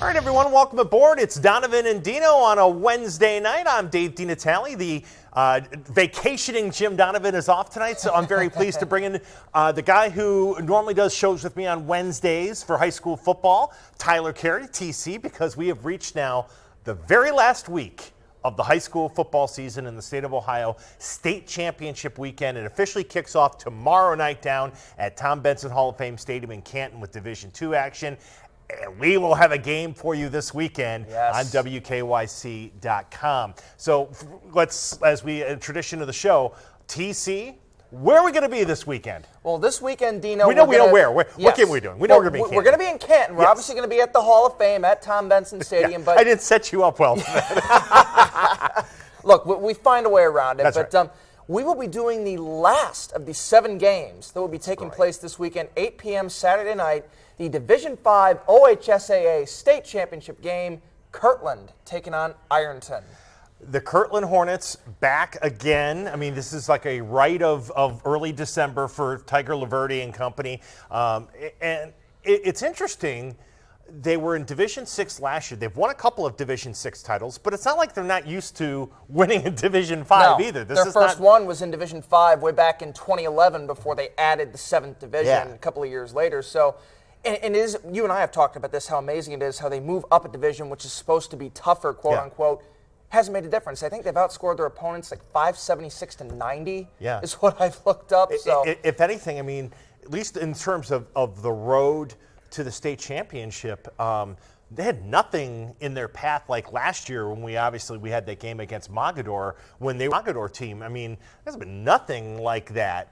All right, everyone, welcome aboard. It's Donovan and Dino on a Wednesday night. I'm Dave DeNatale. The vacationing Jim Donovan is off tonight, so I'm very pleased to bring in the guy who normally does shows with me on Wednesdays for high school football, Tyler Carey, TC, because we have reached now the very last week of the high school football season in the state of Ohio, state championship weekend. It officially kicks off tomorrow night down at Tom Benson Hall of Fame Stadium in Canton with Division II action. And we will have a game for you this weekend on WKYC.com. So let's, as we, in tradition of the show, TC, where are we going to be this weekend? Well, this weekend, Dino, we know where. What game are we doing? We know we're going to be in Canton. We're going to be in Canton. We're obviously going to be at the Hall of Fame at Tom Benson Stadium. But I didn't set you up well. Look, we find a way around it. That's but right. We will be doing the last of the 7 games that will be taking place this weekend, 8 p.m. Saturday night. The Division V OHSAA State Championship game, Kirtland taking on Ironton. The Kirtland Hornets back again. I mean, this is like a rite of early December for Tiger Laverde and company. And it's interesting. They were in Division VI last year. They've won a couple of Division VI titles, but it's not like they're not used to winning in Division V either. Their first one was in Division V way back in 2011 before they added the 7th division a couple of years later. So, and it is, you and I have talked about this, how amazing it is, how they move up a division, which is supposed to be tougher, quote unquote, hasn't made a difference. I think they've outscored their opponents like 576 to 90 is what I've looked up. So, if anything, I mean, at least in terms of the road to the state championship, they had nothing in their path like last year when we had that game against Mogador when they were the Mogador team. I mean, there's been nothing like that.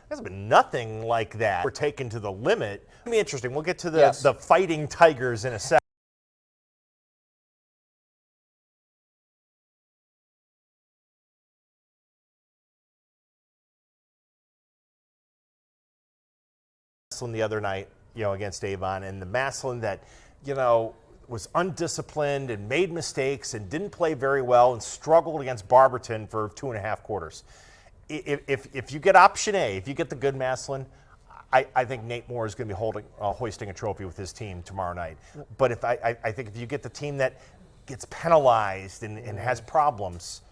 There's been nothing like that. We're taken to the limit. It'll be interesting. We'll get to the Fighting Tigers in a second. The other night, against Avon, and the Massillon that, was undisciplined and made mistakes and didn't play very well and struggled against Barberton for 2.5 quarters. If you get option A, if you get the good Massillon, I think Nate Moore is going to be hoisting a trophy with his team tomorrow night. But I think if you get the team that gets penalized and has problems,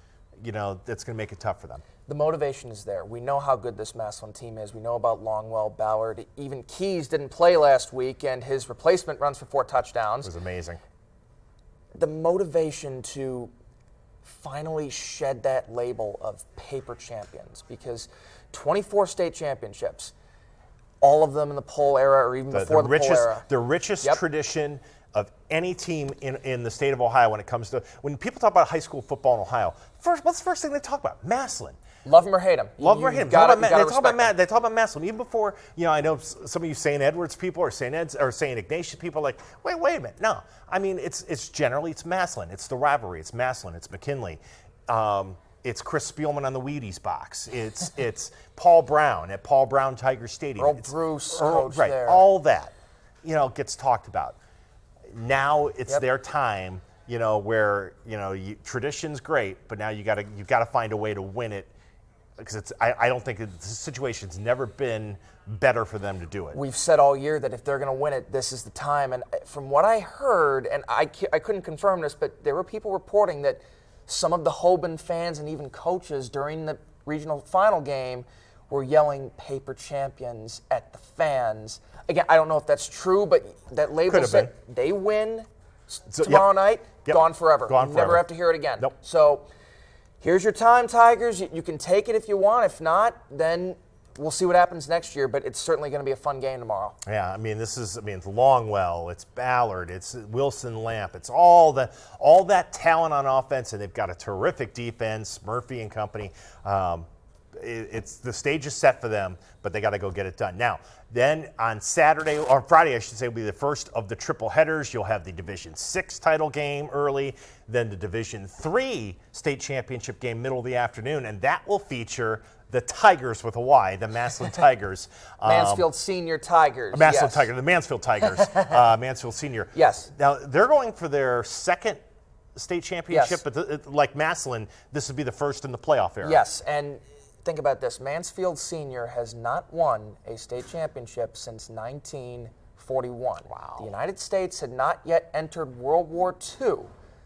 that's going to make it tough for them. The motivation is there. We know how good this Massillon team is. We know about Longwell, Ballard. Even Keys didn't play last week, and his replacement runs for 4 touchdowns. It was amazing. The motivation to finally shed that label of paper champions, because 24 state championships, all of them in the Pole era or even before the Pole era. The richest tradition of any team in the state of Ohio when it comes to, when people talk about high school football in Ohio, what's the first thing they talk about? Massillon. Love him or hate him. Love him or hate him. They talk about Massillon. Even before, I know some of you St. Edwards people or St. Ignatius people are like, wait a minute. No. I mean, it's generally Massillon. It's the rivalry. It's Massillon. It's McKinley. It's Chris Spielman on the Wheaties box. It's Paul Brown at Paul Brown Tiger Stadium. Earl Bruce, coach there. All that, gets talked about. Now it's their time, where, tradition's great, but now you got to find a way to win it. Because I don't think the situation's never been better for them to do it. We've said all year that if they're going to win it, this is the time. And from what I heard, and I couldn't confirm this, but there were people reporting that some of the Hoban fans and even coaches during the regional final game were yelling "paper champions" at the fans. Again, I don't know if that's true, but that label said they win tomorrow night, gone forever. Never have to hear it again. Nope. So here's your time, Tigers. You can take it if you want. If not, then we'll see what happens next year. But it's certainly going to be a fun game tomorrow. Yeah, it's Longwell, it's Ballard, it's Wilson Lamp, it's all that talent on offense, and they've got a terrific defense, Murphy and company. It's the stage is set for them, but they got to go get it done. Now, then on Friday, I should say, will be the first of the triple headers. You'll have the Division 6 title game early, then the Division 3 state championship game middle of the afternoon, and that will feature the Tigers with a Y, the Massillon Tigers. Mansfield Senior Tigers. The Mansfield Tigers. Mansfield Senior. Yes. Now, they're going for their second state championship, but like Massillon, this would be the first in the playoff era. Yes, and think about this. Mansfield Senior has not won a state championship since 1941. Wow. The United States had not yet entered World War II,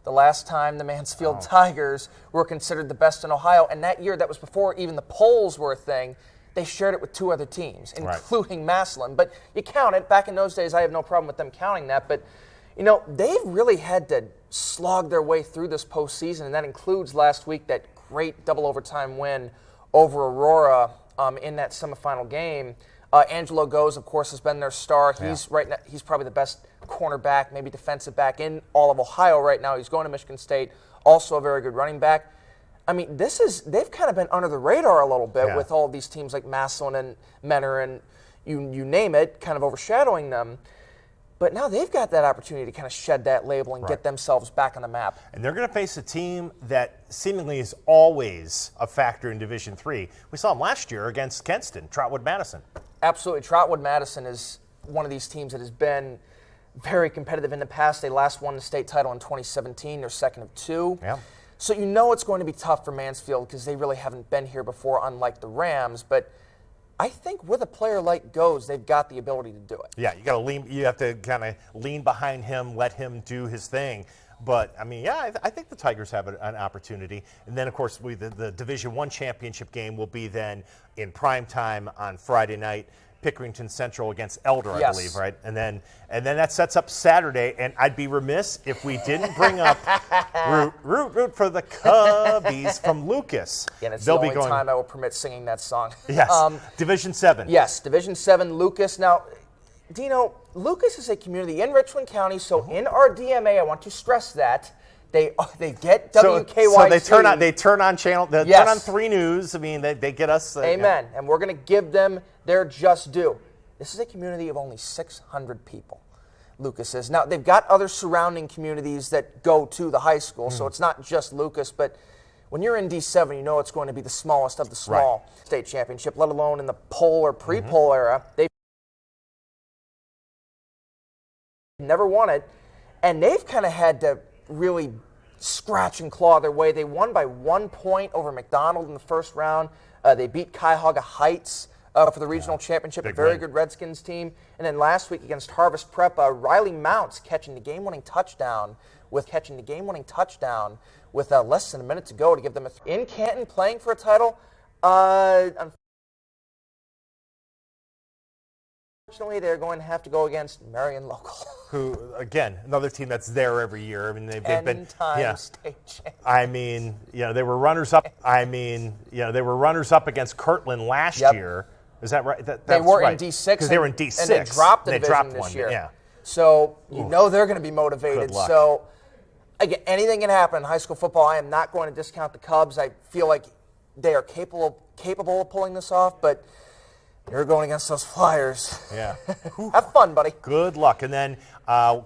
the last time the Mansfield Tigers were considered the best in Ohio. And that year, that was before even the polls were a thing, they shared it with 2 other teams, including Massillon. But you count it. Back in those days, I have no problem with them counting that. But, they've really had to slog their way through this postseason, and that includes last week that great double overtime win over Aurora in that semifinal game. Angelo Goes, of course, has been their star. He's right now, he's probably the best cornerback, maybe defensive back in all of Ohio right now. He's going to Michigan State, also a very good running back. They've kind of been under the radar a little bit with all of these teams like Massillon and Menor and you name it, kind of overshadowing them. But now they've got that opportunity to kind of shed that label and get themselves back on the map. And they're going to face a team that seemingly is always a factor in Division III. We saw them last year against Kenston, Trotwood Madison. Absolutely. Trotwood Madison is one of these teams that has been very competitive in the past. They last won the state title in 2017. They're second of 2. Yeah. So it's going to be tough for Mansfield because they really haven't been here before, unlike the Rams. But I think with a player like Goes, they've got the ability to do it. Yeah, you have to kind of lean behind him, let him do his thing. But, I think the Tigers have an opportunity. And then, of course, the Division I championship game will be then in prime time on Friday night. Pickerington Central against Elder, I believe, right? And then that sets up Saturday, and I'd be remiss if we didn't bring up root for the Cubbies from Lucas. Yeah, and it's the only time I will permit singing that song. Yes, Division 7. Yes, Division 7, Lucas. Now, Dino, Lucas is a community in Richland County, so in our DMA, I want to stress that They get WKYC. So they turn on channel. They turn on 3 News. I mean, they get us. Amen. And we're going to give them their just due. This is a community of only 600 people. Lucas is. Now, they've got other surrounding communities that go to the high school, so it's not just Lucas, but when you're in D7, you know it's going to be the smallest of the small state championship, let alone in the poll or pre-poll era. They've never won it, and they've kind of had to really scratch and claw their way. They won by 1 point over McDonald in the first round. They beat Cuyahoga Heights for the regional championship, a very good Redskins team. And then last week against Harvest Prep, Riley Mounts catching the game-winning touchdown with less than a minute to go to give them in Canton playing for a title. Unfortunately, they're going to have to go against Marion Local, who again another team that's there every year. I mean, they've been state champions. I mean, they were runners up. I mean, they were runners up against Kirtland last year. Is that right? They were in D6 because they were in D6 and they dropped the division this year. Yeah. So they're going to be motivated. Good luck. So again, anything can happen in high school football. I am not going to discount the Cubs. I feel like they are capable of pulling this off, but you're going against those Flyers. Yeah. Have fun, buddy. Good luck. And then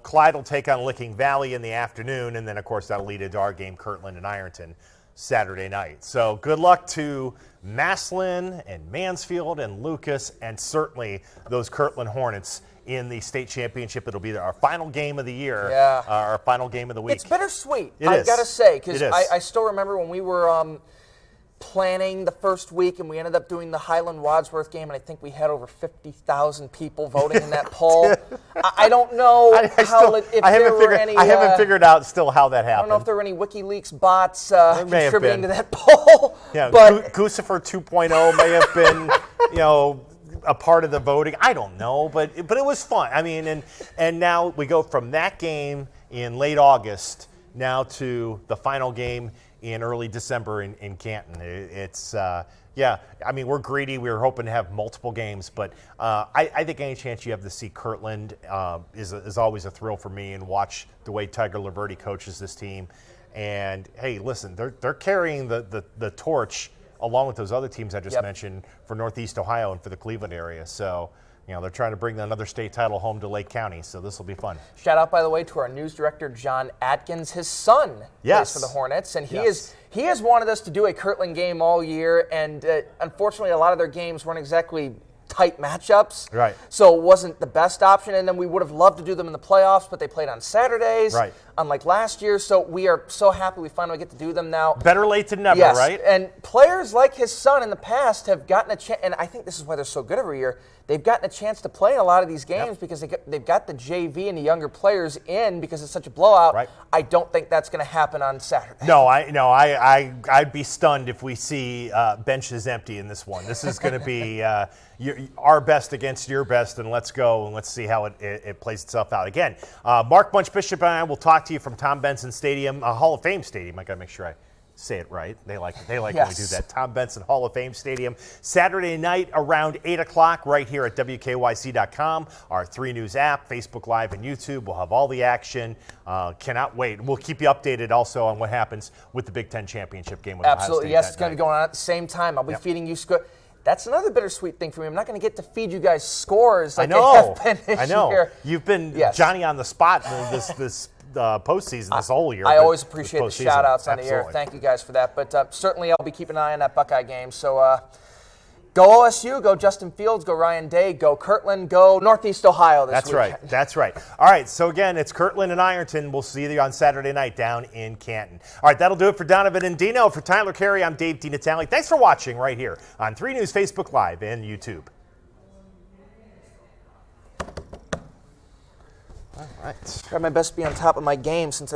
Clyde will take on Licking Valley in the afternoon, and then, of course, that'll lead into our game, Kirtland and Ironton, Saturday night. So good luck to Maslin and Mansfield and Lucas, and certainly those Kirtland Hornets in the state championship. It'll be our final game of the year, our final game of the week. It's bittersweet, I've got to say, because I still remember when we were planning the first week, and we ended up doing the Highland-Wadsworth game, and I think we had over 50,000 people voting in that poll. I don't know I haven't figured out still how that happened. I don't know if there were any WikiLeaks bots contributing to that poll. Yeah, but Guccifer 2.0 may have been, a part of the voting. I don't know, but it was fun. I mean, and now we go from that game in late August now to the final game in early December in Canton. It's I mean, we're greedy. We were hoping to have multiple games, but I think any chance you have to see Kirtland is always a thrill for me, and watch the way Tiger Laverty coaches this team. And hey, listen, they're carrying the torch along with those other teams I just mentioned for Northeast Ohio and for the Cleveland area. So, they're trying to bring another state title home to Lake County, so this will be fun. Shout out, by the way, to our news director, John Atkins. His son plays for the Hornets, and he has wanted us to do a Kirtland game all year, and unfortunately a lot of their games weren't exactly tight matchups. Right. So it wasn't the best option, and then we would have loved to do them in the playoffs, but they played on Saturdays, unlike last year. So we are so happy we finally get to do them now. Better late than never, right? And players like his son in the past have gotten a chance, and I think this is why they're so good every year. They've gotten a chance to play in a lot of these games because they've got the JV and the younger players in because it's such a blowout. Right. I don't think that's going to happen on Saturday. No, I'd be stunned if we see benches empty in this one. This is going to be our best against your best, and let's go and let's see how it plays itself out. Again, Mark Bunch Bishop and I will talk to you from Tom Benson Stadium, Hall of Fame Stadium. I got to make sure I say it right. They like when we do that. Tom Benson Hall of Fame Stadium, Saturday night around 8 o'clock right here at WKYC.com, our 3 News app, Facebook Live, and YouTube. We'll have all the action. Cannot wait. We'll keep you updated also on what happens with the Big Ten Championship game with Ohio State. Yes, it's going to be going on at the same time. I'll be feeding you That's another bittersweet thing for me. I'm not going to get to feed you guys scores like I have been this year. You've been Johnny on the spot this postseason this whole year. I always appreciate the shout-outs on the air. Thank you guys for that. But certainly I'll be keeping an eye on that Buckeye game. So go OSU, go Justin Fields, go Ryan Day, go Kirtland, go Northeast Ohio this weekend. That's right. All right, so again, it's Kirtland and Ironton. We'll see you on Saturday night down in Canton. All right, that'll do it for Donovan and Dino. For Tyler Carey, I'm Dave DeNatale. Thanks for watching right here on 3 News Facebook Live and YouTube. All right. Tried my best to be on top of my game since